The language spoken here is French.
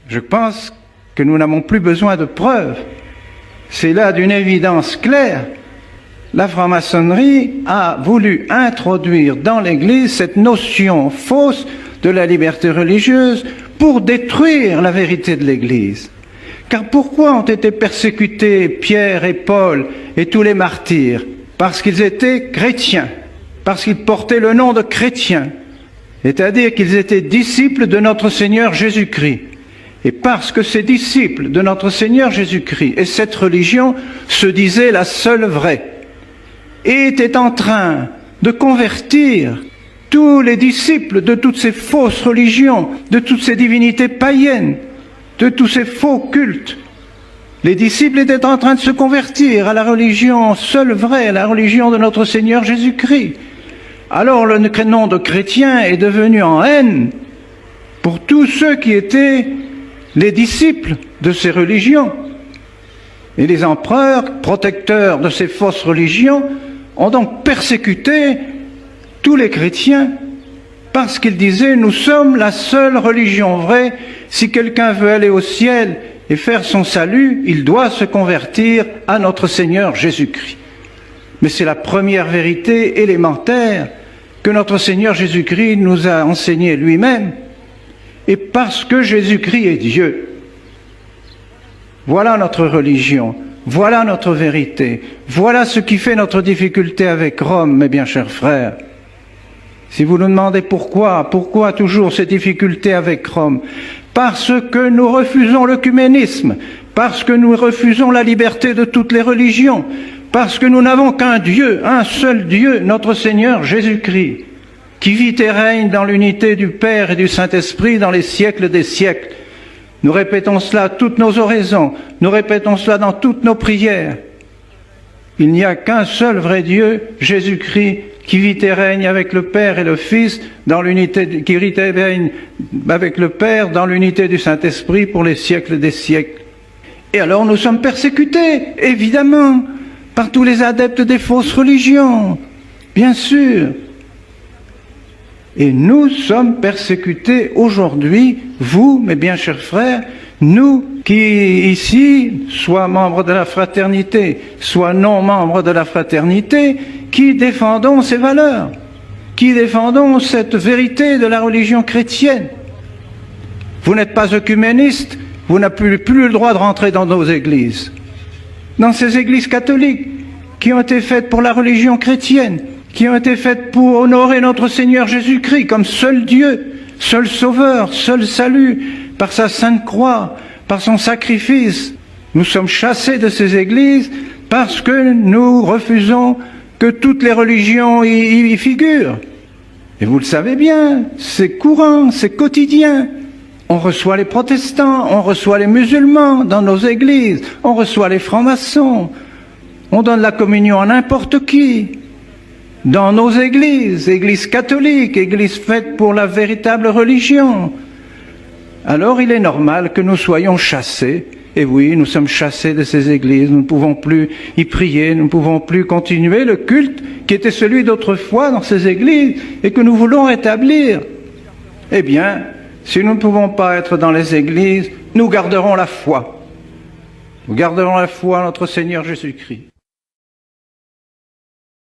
Je pense que nous n'avons plus besoin de preuves. C'est là d'une évidence claire. La franc-maçonnerie a voulu introduire dans l'Église cette notion fausse de la liberté religieuse pour détruire la vérité de l'Église. Car pourquoi ont été persécutés Pierre et Paul et tous les martyrs? Parce qu'ils étaient chrétiens, parce qu'ils portaient le nom de chrétiens, c'est-à-dire qu'ils étaient disciples de notre Seigneur Jésus-Christ. Et parce que ces disciples de notre Seigneur Jésus-Christ et cette religion se disaient la seule vraie, et étaient en train de convertir tous les disciples de toutes ces fausses religions, de toutes ces divinités païennes, de tous ces faux cultes. Les disciples étaient en train de se convertir à la religion seule vraie, à la religion de notre Seigneur Jésus-Christ. Alors le nom de chrétien est devenu en haine pour tous ceux qui étaient les disciples de ces religions. Et les empereurs, protecteurs de ces fausses religions, ont donc persécuté tous les chrétiens parce qu'ils disaient « Nous sommes la seule religion vraie. Si quelqu'un veut aller au ciel et faire son salut, il doit se convertir à notre Seigneur Jésus-Christ. » Mais c'est la première vérité élémentaire que notre Seigneur Jésus-Christ nous a enseignée lui-même. Et parce que Jésus-Christ est Dieu. Voilà notre religion. Voilà notre vérité. Voilà ce qui fait notre difficulté avec Rome, mes bien chers frères. Si vous nous demandez pourquoi toujours ces difficultés avec Rome? Parce que nous refusons l'œcuménisme, parce que nous refusons la liberté de toutes les religions, parce que nous n'avons qu'un Dieu, un seul Dieu, notre Seigneur Jésus-Christ, qui vit et règne dans l'unité du Père et du Saint-Esprit dans les siècles des siècles. Nous répétons cela à toutes nos oraisons, nous répétons cela dans toutes nos prières. Il n'y a qu'un seul vrai Dieu, Jésus-Christ, qui vit et règne avec le Père et le Fils, dans l'unité, qui vit et règne avec le Père dans l'unité du Saint-Esprit pour les siècles des siècles. Et alors nous sommes persécutés, évidemment, par tous les adeptes des fausses religions, bien sûr. Et nous sommes persécutés aujourd'hui, vous, mes bien chers frères, nous qui ici, soit membres de la fraternité, soit non membres de la fraternité, qui défendons ces valeurs, qui défendons cette vérité de la religion chrétienne. Vous n'êtes pas œcuméniste, vous n'avez plus le droit de rentrer dans nos églises, dans ces églises catholiques qui ont été faites pour la religion chrétienne, qui ont été faites pour honorer notre Seigneur Jésus-Christ comme seul Dieu, seul Sauveur, seul salut, par sa sainte croix, par son sacrifice. Nous sommes chassés de ces églises parce que nous refusons que toutes les religions y figurent. Et vous le savez bien, c'est courant, c'est quotidien. On reçoit les protestants, on reçoit les musulmans dans nos églises, on reçoit les francs-maçons, on donne la communion à n'importe qui. Dans nos églises, églises catholiques, églises faites pour la véritable religion. Alors il est normal que nous soyons chassés. Et oui, nous sommes chassés de ces églises, nous ne pouvons plus y prier, nous ne pouvons plus continuer le culte qui était celui d'autrefois dans ces églises et que nous voulons rétablir. Eh bien, si nous ne pouvons pas être dans les églises, nous garderons la foi. Nous garderons la foi en notre Seigneur Jésus-Christ.